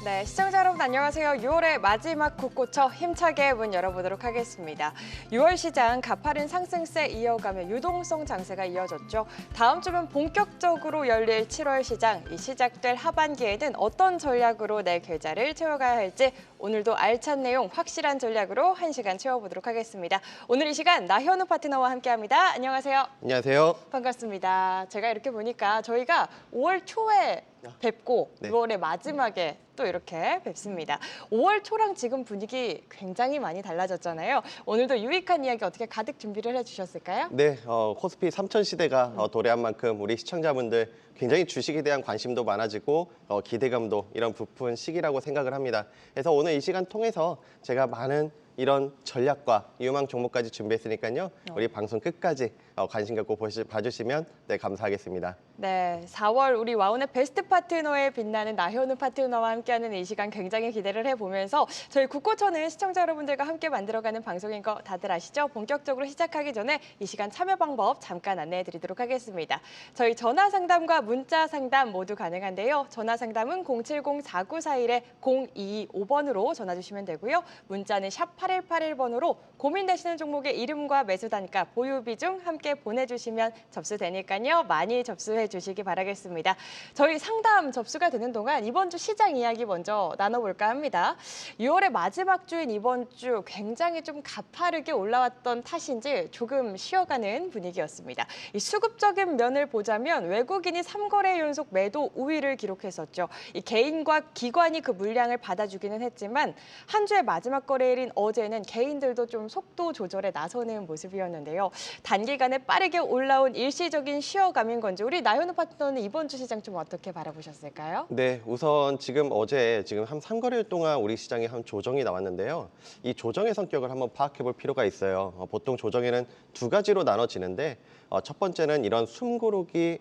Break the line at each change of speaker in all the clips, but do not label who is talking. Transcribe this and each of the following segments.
네, 시청자 여러분 안녕하세요. 6월의 마지막 국고쳐 힘차게 문 열어보도록 하겠습니다. 6월 시장 가파른 상승세 이어가며 유동성 장세가 이어졌죠. 다음 주면 본격적으로 열릴 7월 시장, 이 시작될 하반기에는 어떤 전략으로 내 계좌를 채워가야 할지 오늘도 알찬 내용, 확실한 전략으로 1시간 채워보도록 하겠습니다. 오늘 이 시간 나현우 파트너와 함께합니다. 안녕하세요.
안녕하세요.
반갑습니다. 제가 이렇게 보니까 저희가 5월 초에 뵙고
네.
6월의 마지막에 또 이렇게 뵙습니다. 5월 초랑 지금 분위기 굉장히 많이 달라졌잖아요. 오늘도 유익한 이야기 어떻게 가득 준비를 해주셨을까요?
네, 코스피 3000 시대가 도래한 만큼 우리 시청자분들 굉장히 주식에 대한 관심도 많아지고 기대감도 이런 부푼 시기라고 생각을 합니다. 그래서 오늘 이 시간 통해서 제가 많은 이런 전략과 유망 종목까지 준비했으니까요. 우리 방송 끝까지 관심 갖고 봐주시면 네, 감사하겠습니다.
네, 4월 우리 와운의 베스트 파트너에 빛나는 나현우 파트너와 함께하는 이 시간 굉장히 기대를 해보면서 저희 국고쳐는 시청자 여러분들과 함께 만들어가는 방송인 거 다들 아시죠? 본격적으로 시작하기 전에 이 시간 참여 방법 잠깐 안내해드리도록 하겠습니다. 저희 전화 상담과 문자 상담 모두 가능한데요. 전화 상담은 070-4941-0225번으로 전화 주시면 되고요. 문자는 샵 8181번으로 고민되시는 종목의 이름과 매수 단가, 보유 비중 함께 보내주시면 접수되니까요. 많이 접수해 주시기 바라겠습니다. 저희 상담 접수가 되는 동안 이번 주 시장 이야기 먼저 나눠볼까 합니다. 6월의 마지막 주인 이번 주 굉장히 좀 가파르게 올라왔던 탓인지 조금 쉬어가는 분위기였습니다. 이 수급적인 면을 보자면 외국인이 3거래 연속 매도 우위를 기록했었죠. 이 개인과 기관이 그 물량을 받아주기는 했지만 한 주의 마지막 거래일인 어제는 개인들도 좀 속도 조절에 나서는 모습이었는데요. 단기간에 빠르게 올라온 일시적인 쉬어감인 건지 우리 나현우 파트너는 이번 주 시장 좀 어떻게 바라보셨을까요?
네, 우선 어제 한 3거래일 동안 우리 시장에 한 조정이 나왔는데요. 이 조정의 성격을 한번 파악해 볼 필요가 있어요. 보통 조정에는 두 가지로 나눠지는데 첫 번째는 이런 숨고르기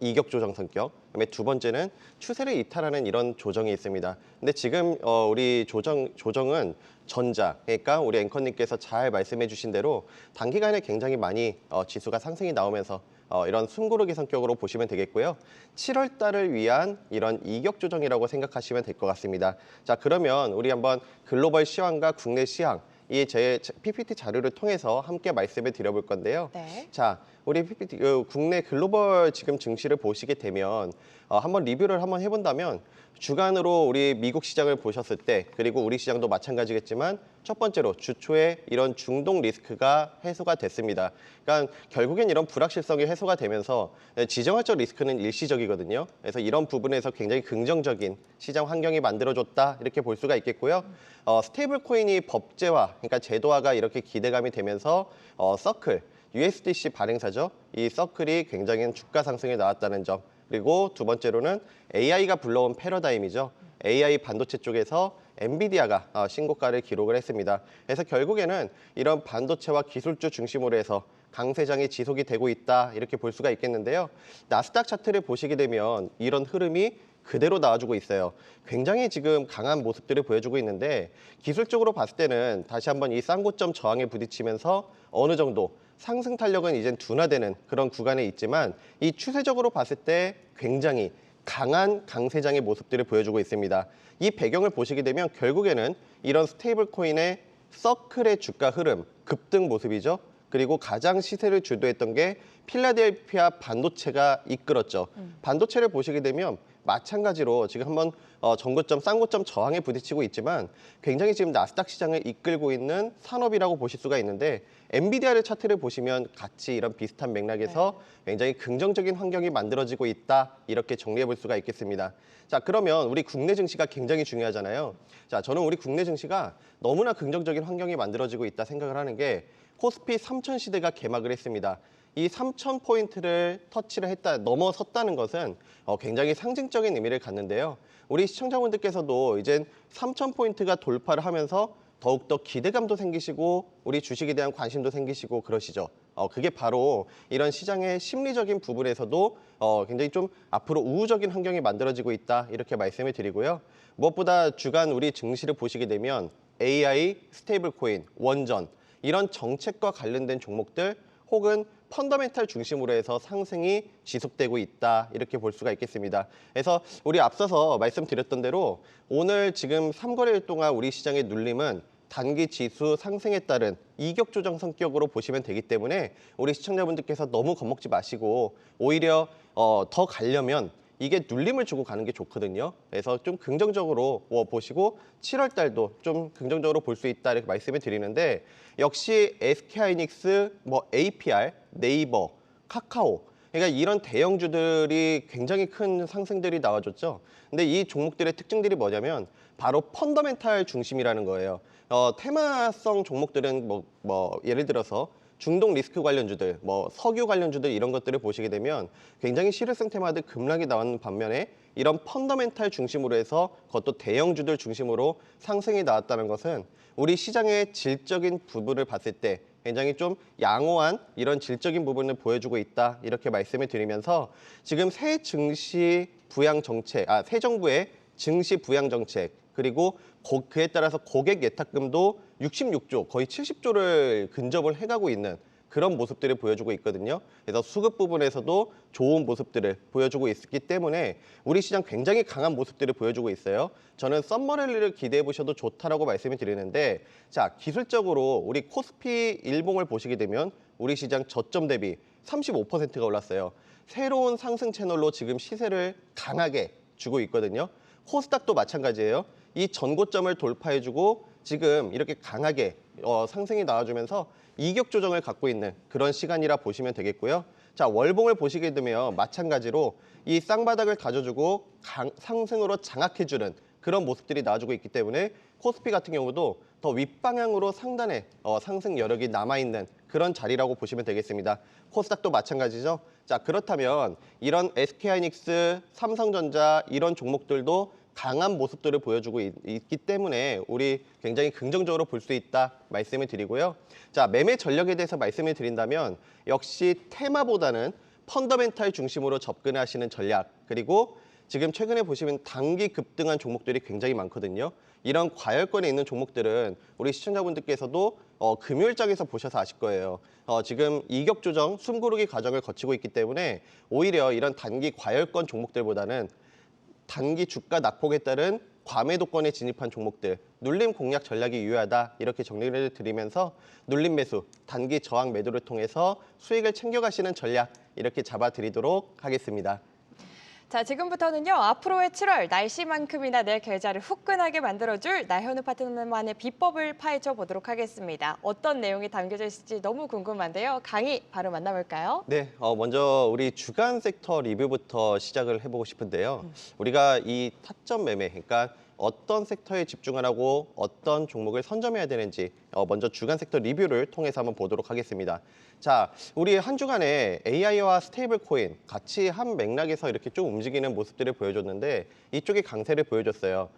이격 조정 성격, 그다음에 두 번째는 추세를 이탈하는 이런 조정이 있습니다. 근데 지금 우리 조정은 전자, 그러니까 우리 앵커님께서 잘 말씀해 주신 대로 단기간에 굉장히 많이 지수가 상승이 나오면서 이런 숨고르기 성격으로 보시면 되겠고요. 7월 달을 위한 이런 이격 조정이라고 생각하시면 될 것 같습니다. 자, 그러면 우리 한번 글로벌 시황과 국내 시황, 이 제 PPT 자료를 통해서 함께 말씀을 드려볼 건데요.
네.
자, 우리 PPT 국내 글로벌 지금 증시를 보시게 되면 한번 리뷰를 한번 해본다면 주간으로 우리 미국 시장을 보셨을 때 그리고 우리 시장도 마찬가지겠지만 첫 번째로 주초에 이런 중동 리스크가 해소가 됐습니다. 그러니까 결국엔 이런 불확실성이 해소가 되면서 지정학적 리스크는 일시적이거든요. 그래서 이런 부분에서 굉장히 긍정적인 시장 환경이 만들어졌다 이렇게 볼 수가 있겠고요. 스테이블 코인이 법제화, 그러니까 제도화가 이렇게 기대감이 되면서 서클, USDC 발행사죠. 이 서클이 굉장히 주가 상승에 나왔다는 점. 그리고 두 번째로는 AI가 불러온 패러다임이죠. AI 반도체 쪽에서 엔비디아가 신고가를 기록을 했습니다. 그래서 결국에는 이런 반도체와 기술주 중심으로 해서 강세장이 지속이 되고 있다 이렇게 볼 수가 있겠는데요. 나스닥 차트를 보시게 되면 이런 흐름이 그대로 나와주고 있어요. 굉장히 지금 강한 모습들을 보여주고 있는데 기술적으로 봤을 때는 다시 한번 이 쌍고점 저항에 부딪히면서 어느 정도 상승 탄력은 이젠 둔화되는 그런 구간에 있지만 이 추세적으로 봤을 때 굉장히 강한 강세장의 모습들을 보여주고 있습니다. 이 배경을 보시게 되면 결국에는 이런 스테이블 코인의 서클의 주가 흐름, 급등 모습이죠. 그리고 가장 시세를 주도했던 게 필라델피아 반도체가 이끌었죠. 반도체를 보시게 되면 마찬가지로 지금 한번 전고점, 쌍고점 저항에 부딪히고 있지만 굉장히 지금 나스닥 시장을 이끌고 있는 산업이라고 보실 수가 있는데 엔비디아의 차트를 보시면 같이 이런 비슷한 맥락에서 굉장히 긍정적인 환경이 만들어지고 있다 이렇게 정리해 볼 수가 있겠습니다. 자, 그러면 우리 국내 증시가 굉장히 중요하잖아요. 자, 저는 우리 국내 증시가 너무나 긍정적인 환경이 만들어지고 있다 생각을 하는 게 코스피 3000 시대가 개막을 했습니다. 이 3000포인트를 터치를 넘어섰다는 것은 굉장히 상징적인 의미를 갖는데요. 우리 시청자분들께서도 이젠 3000포인트가 돌파를 하면서 더욱더 기대감도 생기시고 우리 주식에 대한 관심도 생기시고 그러시죠. 그게 바로 이런 시장의 심리적인 부분에서도 굉장히 좀 앞으로 우호적인 환경이 만들어지고 있다 이렇게 말씀을 드리고요. 무엇보다 주간 우리 증시를 보시게 되면 AI, 스테이블 코인, 원전 이런 정책과 관련된 종목들 혹은 펀더멘탈 중심으로 해서 상승이 지속되고 있다 이렇게 볼 수가 있겠습니다. 그래서 우리 앞서서 말씀드렸던 대로 오늘 지금 3거래일 동안 우리 시장의 눌림은 단기 지수 상승에 따른 이격 조정 성격으로 보시면 되기 때문에 우리 시청자분들께서 너무 겁먹지 마시고 오히려 더 가려면 이게 눌림을 주고 가는 게 좋거든요. 그래서 좀 긍정적으로 보시고 7월 달도 좀 긍정적으로 볼 수 있다 이렇게 말씀을 드리는데 역시 SK하이닉스, APR, 네이버, 카카오 그러니까 이런 대형주들이 굉장히 큰 상승들이 나와줬죠. 근데 이 종목들의 특징들이 뭐냐면 바로 펀더멘탈 중심이라는 거예요. 테마성 종목들은 예를 들어서 중동 리스크 관련주들, 석유 관련주들 이런 것들을 보시게 되면 굉장히 실효성 테마들 급락이 나오는 반면에 이런 펀더멘탈 중심으로 해서 그것도 대형주들 중심으로 상승이 나왔다는 것은 우리 시장의 질적인 부분을 봤을 때 굉장히 좀 양호한 이런 질적인 부분을 보여주고 있다 이렇게 말씀을 드리면서 지금 새 증시 부양 정책, 새 정부의 증시 부양 정책 그리고 그에 따라서 고객 예탁금도 66조, 거의 70조를 근접을 해가고 있는 그런 모습들을 보여주고 있거든요. 그래서 수급 부분에서도 좋은 모습들을 보여주고 있기 때문에 우리 시장 굉장히 강한 모습들을 보여주고 있어요. 저는 썸머랠리를 기대해 보셔도 좋다라고 말씀을 드리는데 자, 기술적으로 우리 코스피 일봉을 보시게 되면 우리 시장 저점 대비 35%가 올랐어요. 새로운 상승 채널로 지금 시세를 강하게 주고 있거든요. 코스닥도 마찬가지예요. 이 전고점을 돌파해주고 지금 이렇게 강하게 상승이 나와주면서 이격 조정을 갖고 있는 그런 시간이라 보시면 되겠고요. 자, 월봉을 보시게 되면 마찬가지로 이 쌍바닥을 가져주고 상승으로 장악해주는 그런 모습들이 나와주고 있기 때문에 코스피 같은 경우도 더 윗방향으로 상단에 상승 여력이 남아있는 그런 자리라고 보시면 되겠습니다. 코스닥도 마찬가지죠. 자, 그렇다면 이런 SK하이닉스, 삼성전자 이런 종목들도 강한 모습들을 보여주고 있기 때문에 우리 굉장히 긍정적으로 볼 수 있다 말씀을 드리고요. 자, 매매 전략에 대해서 말씀을 드린다면 역시 테마보다는 펀더멘탈 중심으로 접근하시는 전략 그리고 지금 최근에 보시면 단기 급등한 종목들이 굉장히 많거든요. 이런 과열권에 있는 종목들은 우리 시청자분들께서도 금요일장에서 보셔서 아실 거예요. 지금 이격 조정, 숨고르기 과정을 거치고 있기 때문에 오히려 이런 단기 과열권 종목들보다는 단기 주가 낙폭에 따른 과매도권에 진입한 종목들, 눌림 공략 전략이 유효하다 이렇게 정리를 드리면서 눌림 매수, 단기 저항 매도를 통해서 수익을 챙겨가시는 전략 이렇게 잡아드리도록 하겠습니다.
자, 지금부터는요. 앞으로의 7월 날씨만큼이나 내 계좌를 후끈하게 만들어줄 나현우 파트너만의 비법을 파헤쳐 보도록 하겠습니다. 어떤 내용이 담겨져 있을지 너무 궁금한데요. 강의 바로 만나볼까요?
네, 먼저 우리 주간 섹터 리뷰부터 시작을 해보고 싶은데요. 우리가 이 타점 매매, 그러니까 어떤 섹터에 집중을 하고 어떤 종목을 선점해야 되는지 먼저 주간 섹터 리뷰를 통해서 한번 보도록 하겠습니다. 자, 우리 한 주간에 AI와 스테이블 코인 같이 한 맥락에서 이렇게 좀 움직이는 모습들을 보여줬는데 이쪽이 강세를 보여줬어요.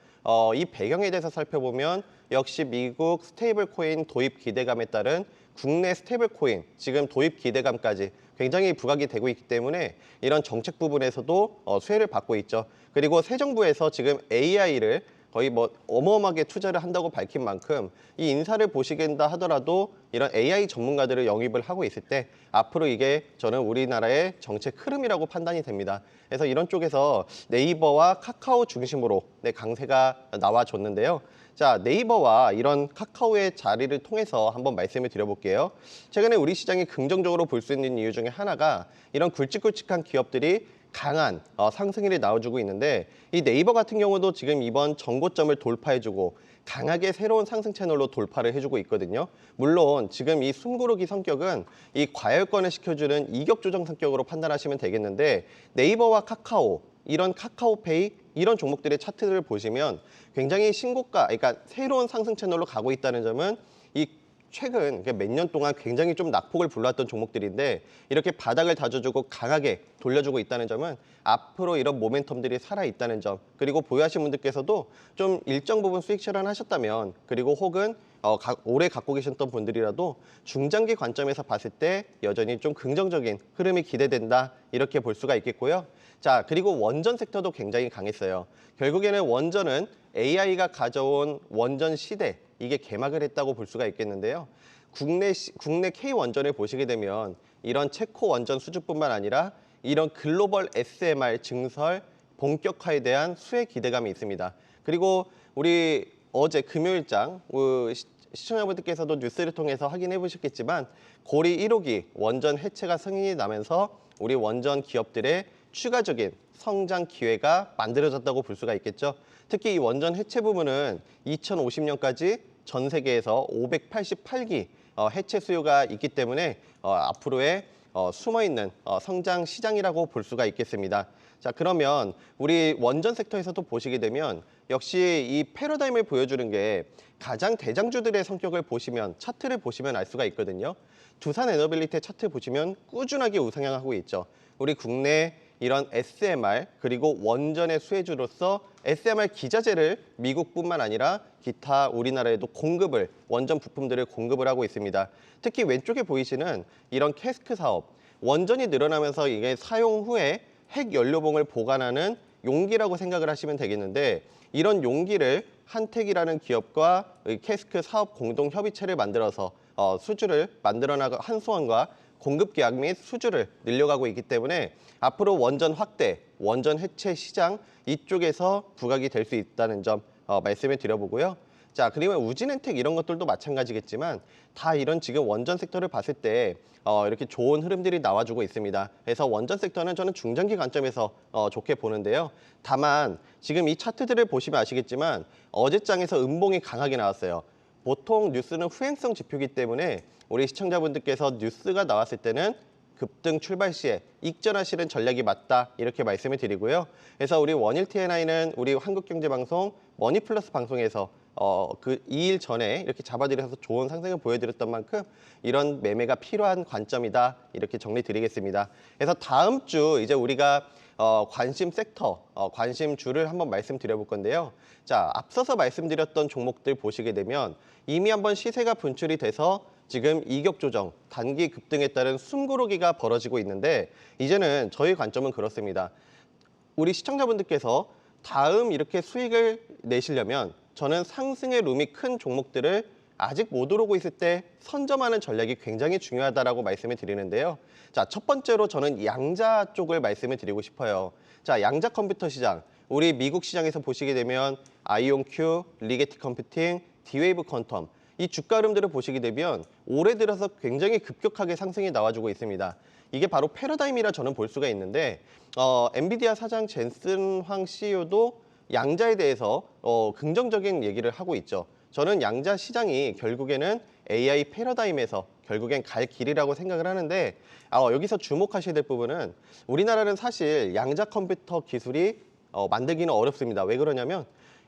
이 배경에 대해서 살펴보면 역시 미국 스테이블 코인 도입 기대감에 따른 국내 스테이블 코인 지금 도입 기대감까지 굉장히 부각이 되고 있기 때문에 이런 정책 부분에서도 수혜를 받고 있죠. 그리고 새 정부에서 지금 AI를 거의 어마어마하게 투자를 한다고 밝힌 만큼 이 인사를 보시겠다 하더라도 이런 AI 전문가들을 영입을 하고 있을 때 앞으로 이게 저는 우리나라의 정책 흐름이라고 판단이 됩니다. 그래서 이런 쪽에서 네이버와 카카오 중심으로 강세가 나와줬는데요. 자, 네이버와 이런 카카오의 자리를 통해서 한번 말씀을 드려볼게요. 최근에 우리 시장이 긍정적으로 볼 수 있는 이유 중에 하나가 이런 굵직굵직한 기업들이 강한 상승률이 나와주고 있는데 이 네이버 같은 경우도 지금 이번 전고점을 돌파해주고 강하게 새로운 상승 채널로 돌파를 해주고 있거든요. 물론 지금 이 숨고르기 성격은 이 과열권을 시켜주는 이격 조정 성격으로 판단하시면 되겠는데 네이버와 카카오, 이런 카카오페이 이런 종목들의 차트를 보시면 굉장히 신고가, 그러니까 새로운 상승 채널로 가고 있다는 점은 이 최근 몇 년 동안 굉장히 좀 낙폭을 불러왔던 종목들인데 이렇게 바닥을 다져주고 강하게 돌려주고 있다는 점은 앞으로 이런 모멘텀들이 살아있다는 점 그리고 보유하신 분들께서도 좀 일정 부분 수익 실현하셨다면 그리고 혹은 오래 갖고 계셨던 분들이라도 중장기 관점에서 봤을 때 여전히 좀 긍정적인 흐름이 기대된다 이렇게 볼 수가 있겠고요. 자, 그리고 원전 섹터도 굉장히 강했어요. 결국에는 원전은 AI가 가져온 원전 시대 이게 개막을 했다고 볼 수가 있겠는데요. 국내 K 원전을 보시게 되면 이런 체코 원전 수주뿐만 아니라 이런 글로벌 SMR 증설 본격화에 대한 수혜 기대감이 있습니다. 그리고 우리 어제 금요일장 시청자분들께서도 뉴스를 통해서 확인해 보셨겠지만 고리 1호기 원전 해체가 승인이 나면서 우리 원전 기업들의 추가적인 성장 기회가 만들어졌다고 볼 수가 있겠죠. 특히 이 원전 해체 부분은 2050년까지 전 세계에서 588기 해체 수요가 있기 때문에 앞으로의 숨어있는 성장 시장이라고 볼 수가 있겠습니다. 자, 그러면 우리 원전 섹터에서도 보시게 되면 역시 이 패러다임을 보여주는 게 가장 대장주들의 성격을 보시면 차트를 보시면 알 수가 있거든요. 두산 에너빌리티 차트 보시면 꾸준하게 우상향하고 있죠. 우리 국내 이런 SMR 그리고 원전의 수혜주로서 SMR 기자재를 미국뿐만 아니라 기타 우리나라에도 공급을 원전 부품들을 공급을 하고 있습니다. 특히 왼쪽에 보이시는 이런 캐스크 사업 원전이 늘어나면서 이게 사용 후에 핵 연료봉을 보관하는 용기라고 생각을 하시면 되겠는데 이런 용기를 한택이라는 기업과 캐스크 사업 공동 협의체를 만들어서 수주를 만들어 나가 한수원과 공급 계약 및 수주를 늘려가고 있기 때문에 앞으로 원전 확대, 원전 해체 시장 이쪽에서 부각이 될 수 있다는 점 말씀을 드려보고요. 자, 그리고 우진엔텍 이런 것들도 마찬가지겠지만 다 이런 지금 원전 섹터를 봤을 때 이렇게 좋은 흐름들이 나와주고 있습니다. 그래서 원전 섹터는 저는 중장기 관점에서 좋게 보는데요. 다만 지금 이 차트들을 보시면 아시겠지만 어제장에서 음봉이 강하게 나왔어요. 보통 뉴스는 후행성 지표이기 때문에 우리 시청자분들께서 뉴스가 나왔을 때는 급등 출발 시에 익전하시는 전략이 맞다 이렇게 말씀을 드리고요. 그래서 우리 원일 TNI는 우리 한국경제방송 머니플러스 방송에서 그 2일 전에 이렇게 잡아드려서 좋은 상승을 보여드렸던 만큼 이런 매매가 필요한 관점이다 이렇게 정리드리겠습니다. 그래서 다음 주 이제 우리가 관심 섹터, 관심주를 한번 말씀드려볼 건데요. 자, 앞서서 말씀드렸던 종목들 보시게 되면 이미 한번 시세가 분출이 돼서 지금 이격 조정, 단기 급등에 따른 숨고르기가 벌어지고 있는데 이제는 저희 관점은 그렇습니다. 우리 시청자분들께서 다음 이렇게 수익을 내시려면 저는 상승의 룸이 큰 종목들을 아직 못 오르고 있을 때 선점하는 전략이 굉장히 중요하다라고 말씀을 드리는데요. 자, 첫 번째로 저는 양자 쪽을 말씀을 드리고 싶어요. 자, 양자 컴퓨터 시장, 우리 미국 시장에서 보시게 되면 아이온큐, 리게티 컴퓨팅, 디웨이브 퀀텀 이 주가 흐름들을 보시게 되면 올해 들어서 굉장히 급격하게 상승이 나와주고 있습니다. 이게 바로 패러다임이라 저는 볼 수가 있는데 엔비디아 사장 젠슨 황 CEO도 양자에 대해서 긍정적인 얘기를 하고 있죠. 저는 양자 시장이 결국에는 AI 패러다임에서 결국엔 갈 길이라고 생각을 하는데 여기서 주목하셔야 될 부분은 우리나라는 사실 양자 컴퓨터 기술이 만들기는 어렵습니다. 왜 그러냐면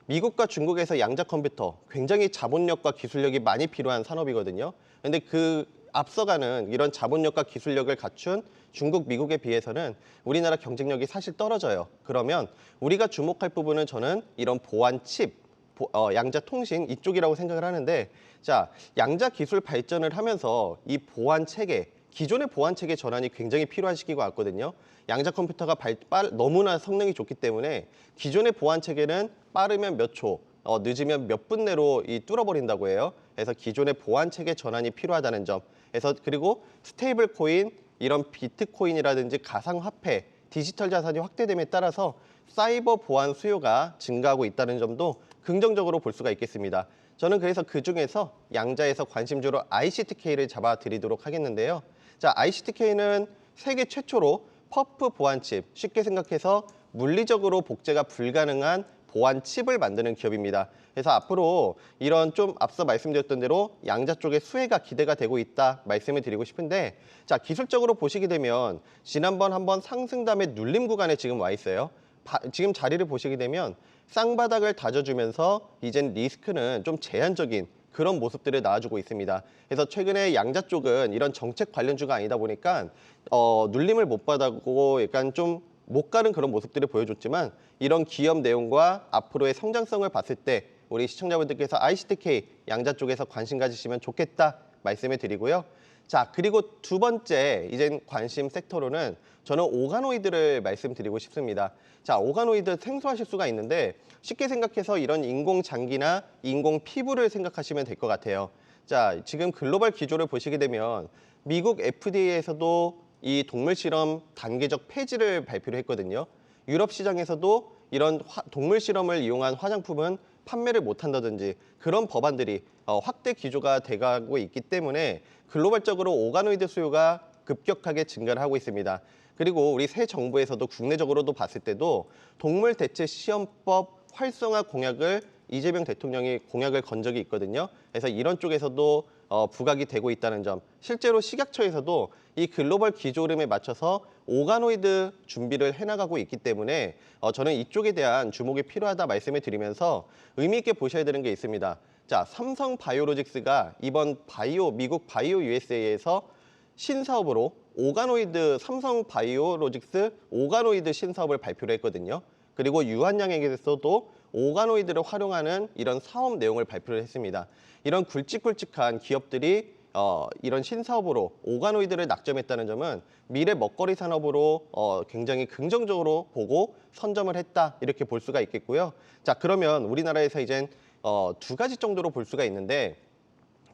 미국과 중국에서 양자 컴퓨터 굉장히 자본력과 기술력이 많이 필요한 산업이거든요. 근데 그 앞서가는 이런 자본력과 기술력을 갖춘 중국, 미국에 비해서는 우리나라 경쟁력이 사실 떨어져요. 그러면 우리가 주목할 부분은 저는 이런 보안 칩, 양자 통신 이쪽이라고 생각을 하는데 자, 양자 기술 발전을 하면서 이 보안 체계, 기존의 보안 체계 전환이 굉장히 필요한 시기가 왔거든요. 양자 컴퓨터가 너무나 성능이 좋기 때문에 기존의 보안 체계는 빠르면 몇 초, 늦으면 몇 분 내로 뚫어버린다고 해요. 그래서 기존의 보안 체계 전환이 필요하다는 점. 그래서 그리고 스테이블 코인, 이런 비트코인이라든지 가상화폐, 디지털 자산이 확대됨에 따라서 사이버 보안 수요가 증가하고 있다는 점도 긍정적으로 볼 수가 있겠습니다. 저는 그래서 그중에서 양자에서 관심주로 ICTK를 잡아드리도록 하겠는데요. 자, ICTK는 세계 최초로 퍼프 보안칩, 쉽게 생각해서 물리적으로 복제가 불가능한 보안 칩을 만드는 기업입니다. 그래서 앞으로 이런 좀 앞서 말씀드렸던 대로 양자 쪽의 수혜가 기대가 되고 있다 말씀을 드리고 싶은데 자, 기술적으로 보시게 되면 지난번 한번 상승 다음에 눌림 구간에 지금 와 있어요. 지금 자리를 보시게 되면 쌍바닥을 다져주면서 이젠 리스크는 좀 제한적인 그런 모습들을 나와주고 있습니다. 그래서 최근에 양자 쪽은 이런 정책 관련주가 아니다 보니까 눌림을 못 받았고 약간 좀 못 가는 그런 모습들을 보여줬지만 이런 기업 내용과 앞으로의 성장성을 봤을 때 우리 시청자분들께서 ICTK 양자 쪽에서 관심 가지시면 좋겠다 말씀을 드리고요. 자, 그리고 두 번째 이젠 관심 섹터로는 저는 오가노이드를 말씀드리고 싶습니다. 자, 오가노이드 생소하실 수가 있는데 쉽게 생각해서 이런 인공장기나 인공피부를 생각하시면 될 것 같아요. 자, 지금 글로벌 기조를 보시게 되면 미국 FDA에서도 이 동물 실험 단계적 폐지를 발표를 했거든요. 유럽 시장에서도 이런 동물 실험을 이용한 화장품은 판매를 못한다든지 그런 법안들이 확대 기조가 돼가고 있기 때문에 글로벌적으로 오가노이드 수요가 급격하게 증가를 하고 있습니다. 그리고 우리 새 정부에서도 국내적으로도 봤을 때도 동물 대체 시험법 활성화 공약을 이재명 대통령이 공약을 건 적이 있거든요. 그래서 이런 쪽에서도 부각이 되고 있다는 점. 실제로 식약처에서도 이 글로벌 기조 흐름에 맞춰서 오가노이드 준비를 해나가고 있기 때문에 저는 이쪽에 대한 주목이 필요하다 말씀을 드리면서 의미 있게 보셔야 되는 게 있습니다. 자, 삼성 바이오로직스가 이번 미국 바이오 USA에서 신사업으로 삼성 바이오로직스 오가노이드 신사업을 발표를 했거든요. 그리고 유한양에게서도 오가노이드를 활용하는 이런 사업 내용을 발표를 했습니다. 이런 굵직굵직한 기업들이 이런 신사업으로 오가노이드를 낙점했다는 점은 미래 먹거리 산업으로 굉장히 긍정적으로 보고 선점을 했다 이렇게 볼 수가 있겠고요. 자, 그러면 우리나라에서 이젠 두 가지 정도로 볼 수가 있는데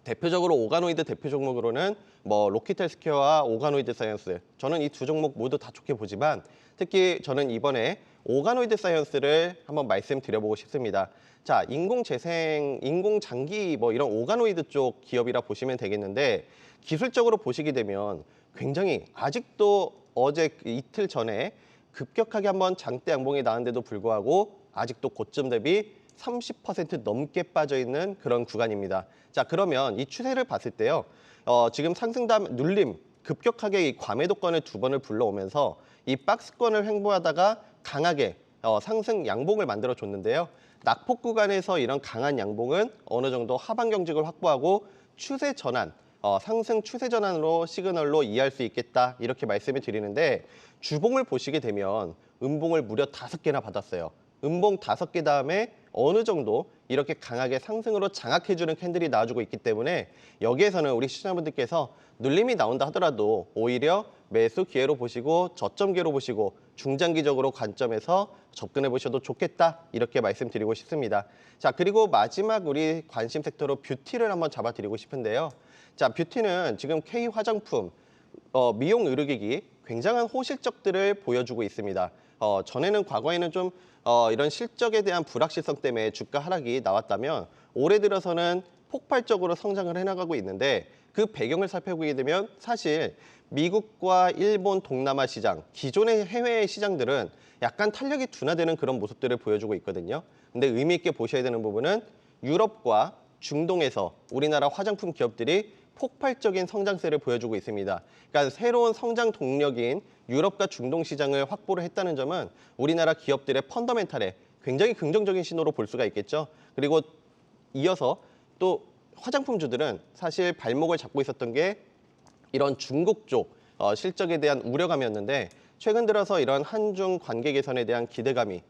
대표적으로 오가노이드 대표 종목으로는 뭐 로키텔스퀘어와 오가노이드 사이언스, 저는 이 두 종목 모두 다 좋게 보지만 특히 저는 이번에 오가노이드 사이언스를 한번 말씀드려보고 싶습니다. 자, 인공재생, 인공장기 뭐 이런 오가노이드 쪽 기업이라 보시면 되겠는데 기술적으로 보시게 되면 굉장히 아직도 어제 이틀 전에 급격하게 한번 장대 양봉이 나왔는데도 불구하고 아직도 고점 대비 30% 넘게 빠져 있는 그런 구간입니다. 자, 그러면 이 추세를 봤을 때요. 지금 상승담 눌림 급격하게 이 과매도권을 두 번을 불러오면서 이 박스권을 횡보하다가 강하게 상승 양봉을 만들어 줬는데요. 낙폭 구간에서 이런 강한 양봉은 어느 정도 하방 경직을 확보하고 추세 전환, 상승 추세 전환으로 시그널로 이해할 수 있겠다 이렇게 말씀을 드리는데 주봉을 보시게 되면 음봉을 무려 5개나 받았어요. 음봉 5개 다음에 어느 정도 이렇게 강하게 상승으로 장악해주는 캔들이 나와주고 있기 때문에 여기에서는 우리 시청자분들께서 눌림이 나온다 하더라도 오히려 매수 기회로 보시고 저점기로 보시고 중장기적으로 관점에서 접근해 보셔도 좋겠다 이렇게 말씀드리고 싶습니다. 자, 그리고 마지막 우리 관심 섹터로 뷰티를 한번 잡아드리고 싶은데요. 자, 뷰티는 지금 K 화장품, 미용 의료기기 굉장한 호실적들을 보여주고 있습니다. 전에는 과거에는 좀 이런 실적에 대한 불확실성 때문에 주가 하락이 나왔다면 올해 들어서는 폭발적으로 성장을 해나가고 있는데 그 배경을 살펴보게 되면 사실 미국과 일본, 동남아 시장, 기존의 해외 시장들은 약간 탄력이 둔화되는 그런 모습들을 보여주고 있거든요. 근데 의미 있게 보셔야 되는 부분은 유럽과 중동에서 우리나라 화장품 기업들이 폭발적인 성장세를 보여주고 있습니다. 그러니까 새로운 성장 동력인 유럽과 중동 시장을 확보를 했다는 점은 우리나라 기업들의 펀더멘탈에 굉장히 긍정적인 신호로 볼 수가 있겠죠. 그리고 이어서 또 화장품주들은 사실 발목을 잡고 있었던 게 이런 중국 쪽 실적에 대한 우려감이었는데 최근 들어서 이런 한중 관계 개선에 대한 기대감이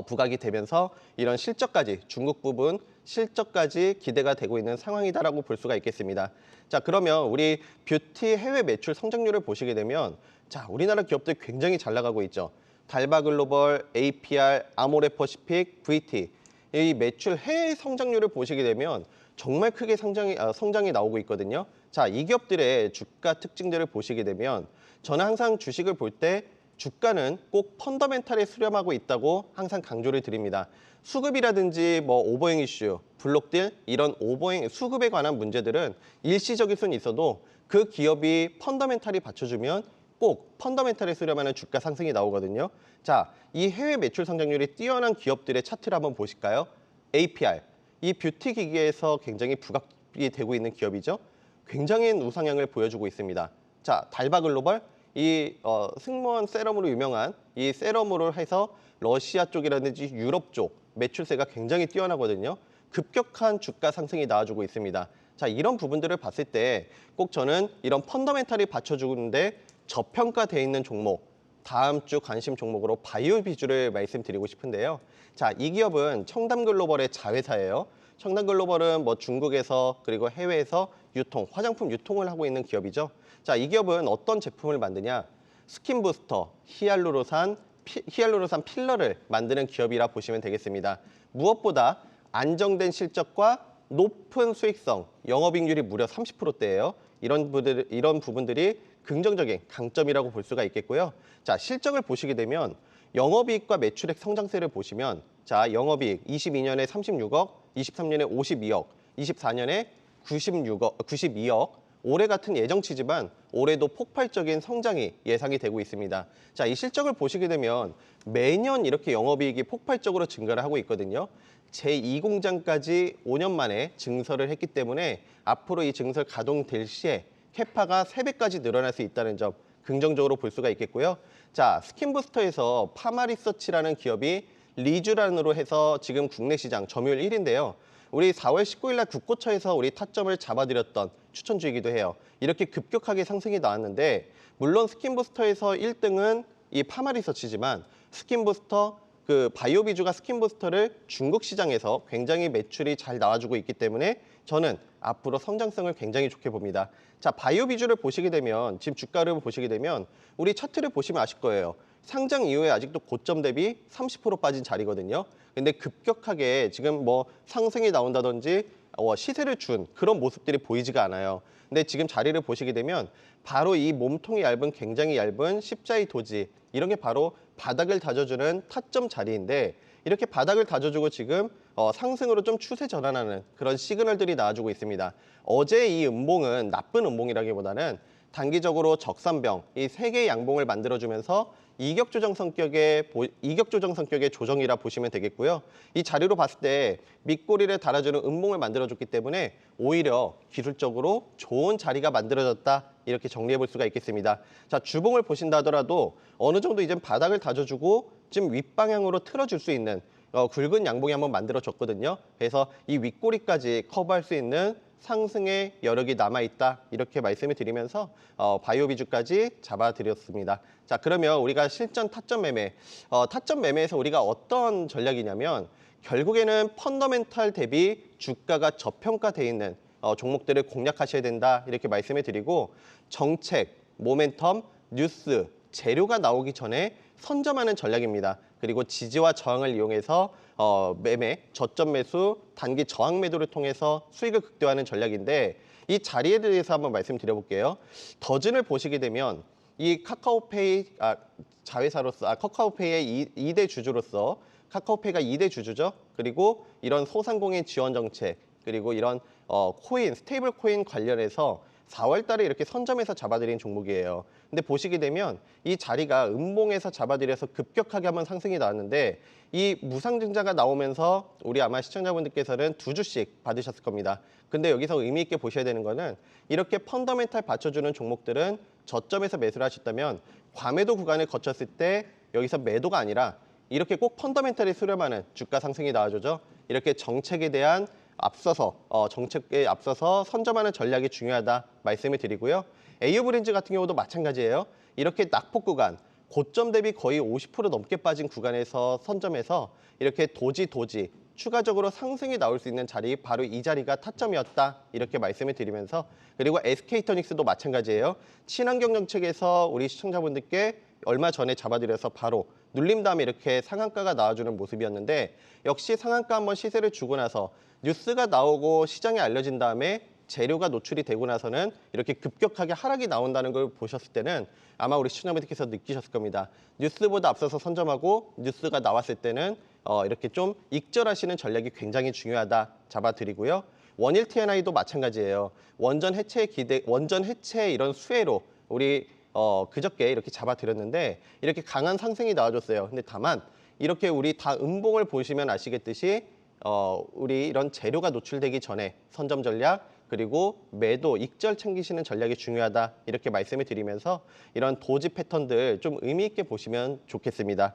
부각이 되면서 이런 실적까지 중국 부분 실적까지 기대가 되고 있는 상황이다라고 볼 수가 있겠습니다. 자, 그러면 우리 뷰티 해외 매출 성장률을 보시게 되면 자, 우리나라 기업들 굉장히 잘 나가고 있죠. 달바글로벌, APR, 아모레퍼시픽, VT 이 매출 해외 성장률을 보시게 되면 정말 크게 성장이 나오고 있거든요. 자, 이 기업들의 주가 특징들을 보시게 되면 저는 항상 주식을 볼 때 주가는 꼭 펀더멘탈에 수렴하고 있다고 항상 강조를 드립니다. 수급이라든지 뭐 오버행 이슈, 블록딜 이런 오버행 수급에 관한 문제들은 일시적일 수는 있어도 그 기업이 펀더멘탈이 받쳐주면 꼭 펀더멘탈에 수렴하는 주가 상승이 나오거든요. 자, 이 해외 매출 성장률이 뛰어난 기업들의 차트를 한번 보실까요? APR, 이 뷰티 기기에서 굉장히 부각이 되고 있는 기업이죠. 굉장히 우상향을 보여주고 있습니다. 자, 달바글로벌, 이 승무원 세럼으로 유명한 이 세럼으로 해서 러시아 쪽이라든지 유럽 쪽 매출세가 굉장히 뛰어나거든요. 급격한 주가 상승이 나와주고 있습니다. 자, 이런 부분들을 봤을 때 꼭 저는 이런 펀더멘탈이 받쳐주는데 저평가돼 있는 종목, 다음 주 관심 종목으로 바이오 비주를 말씀드리고 싶은데요. 자, 이 기업은 청담글로벌의 자회사예요. 청담글로벌은 뭐 중국에서 그리고 해외에서 화장품 유통을 하고 있는 기업이죠. 자, 이 기업은 어떤 제품을 만드냐? 스킨 부스터, 히알루로산 필러를 만드는 기업이라 보시면 되겠습니다. 무엇보다 안정된 실적과 높은 수익성, 영업이익률이 무려 30%대예요. 이런 부분들이 긍정적인 강점이라고 볼 수가 있겠고요. 자, 실적을 보시게 되면 영업이익과 매출액 성장세를 보시면 자, 영업이익 22년에 36억, 23년에 52억, 24년에 92억, 올해 같은 예정치지만 올해도 폭발적인 성장이 예상이 되고 있습니다. 자, 이 실적을 보시게 되면 매년 이렇게 영업이익이 폭발적으로 증가를 하고 있거든요. 제2공장까지 5년 만에 증설을 했기 때문에 앞으로 이 증설 가동될 시에 캐파가 3배까지 늘어날 수 있다는 점 긍정적으로 볼 수가 있겠고요. 자, 스킨부스터에서 파마리서치라는 기업이 리쥬란으로 해서 지금 국내 시장 점유율 1위인데요. 우리 4월 19일 날 국고처에서 우리 타점을 잡아드렸던 추천주이기도 해요. 이렇게 급격하게 상승이 나왔는데 물론 스킨부스터에서 1등은 이 파마리서치지만 스킨부스터 그 바이오비주가 스킨부스터를 중국 시장에서 굉장히 매출이 잘 나와주고 있기 때문에 저는 앞으로 성장성을 굉장히 좋게 봅니다. 자, 바이오비주를 보시게 되면 지금 주가를 보시게 되면 우리 차트를 보시면 아실 거예요. 상장 이후에 아직도 고점 대비 30% 빠진 자리거든요. 근데 급격하게 지금 뭐 상승이 나온다든지 시세를 준 그런 모습들이 보이지가 않아요. 근데 지금 자리를 보시게 되면 바로 이 몸통이 얇은 굉장히 얇은 십자의 도지 이런 게 바로 바닥을 다져주는 타점 자리인데 이렇게 바닥을 다져주고 지금 상승으로 좀 추세 전환하는 그런 시그널들이 나와주고 있습니다. 어제 이 음봉은 나쁜 음봉이라기보다는 단기적으로 적산병, 이 세 개의 양봉을 만들어주면서 이격 조정 성격의 조정이라 보시면 되겠고요. 이 자리로 봤을 때 밑꼬리를 달아주는 음봉을 만들어줬기 때문에 오히려 기술적으로 좋은 자리가 만들어졌다 이렇게 정리해 볼 수가 있겠습니다. 자, 주봉을 보신다 하더라도 어느 정도 이제 바닥을 다져주고 지금 윗방향으로 틀어줄 수 있는 굵은 양봉이 한번 만들어졌거든요. 그래서 이 윗꼬리까지 커버할 수 있는 상승의 여력이 남아있다 이렇게 말씀을 드리면서 바이오비주까지 잡아드렸습니다. 자, 그러면 우리가 실전 타점 매매, 타점 매매에서 우리가 어떤 전략이냐면 결국에는 펀더멘탈 대비 주가가 저평가돼 있는 종목들을 공략하셔야 된다 이렇게 말씀을 드리고 정책, 모멘텀, 뉴스, 재료가 나오기 전에 선점하는 전략입니다. 그리고 지지와 저항을 이용해서 매매, 저점 매수, 단기 저항 매도를 통해서 수익을 극대화하는 전략인데 이 자리에 대해서 한번 말씀드려볼게요. 더즌을 보시게 되면 이 카카오페이 자회사로서 카카오페이의 2대 주주로서 카카오페이가 2대 주주죠. 그리고 이런 소상공인 지원 정책 그리고 이런 코인, 스테이블 코인 관련해서 4월 달에 이렇게 선점해서 잡아들인 종목이에요. 근데 보시게 되면 이 자리가 음봉에서 잡아들여서 급격하게 한번 상승이 나왔는데 이 무상증자가 나오면서 우리 아마 시청자분들께서는 2주씩 받으셨을 겁니다. 근데 여기서 의미 있게 보셔야 되는 거는 이렇게 펀더멘탈 받쳐주는 종목들은 저점에서 매수를 하셨다면 과매도 구간을 거쳤을 때 여기서 매도가 아니라 이렇게 꼭 펀더멘탈이 수렴하는 주가 상승이 나와주죠. 이렇게 정책에 대한 정책에 앞서서 선점하는 전략이 중요하다 말씀을 드리고요. 에이오브랜드 같은 경우도 마찬가지예요. 이렇게 낙폭 구간, 고점 대비 거의 50% 넘게 빠진 구간에서 선점해서 이렇게 도지 추가적으로 상승이 나올 수 있는 자리 바로 이 자리가 타점이었다 이렇게 말씀을 드리면서 그리고 SK이터닉스도 마찬가지예요. 친환경 정책에서 우리 시청자분들께 얼마 전에 잡아드려서 바로 눌림 다음에 이렇게 상한가가 나와주는 모습이었는데 역시 상한가 한번 시세를 주고 나서 뉴스가 나오고 시장에 알려진 다음에 재료가 노출이 되고 나서는 이렇게 급격하게 하락이 나온다는 걸 보셨을 때는 아마 우리 시청자분들께서 느끼셨을 겁니다. 뉴스보다 앞서서 선점하고 뉴스가 나왔을 때는 이렇게 좀 익절하시는 전략이 굉장히 중요하다 잡아드리고요. 원일 T&I도 마찬가지예요. 원전 해체 이런 수혜로 우리 그저께 이렇게 잡아드렸는데 이렇게 강한 상승이 나와줬어요. 근데 다만 이렇게 우리 다 음봉을 보시면 아시겠듯이 우리 이런 재료가 노출되기 전에 선점 전략 그리고 매도, 익절 챙기시는 전략이 중요하다 이렇게 말씀을 드리면서 이런 도지 패턴들 좀 의미 있게 보시면 좋겠습니다.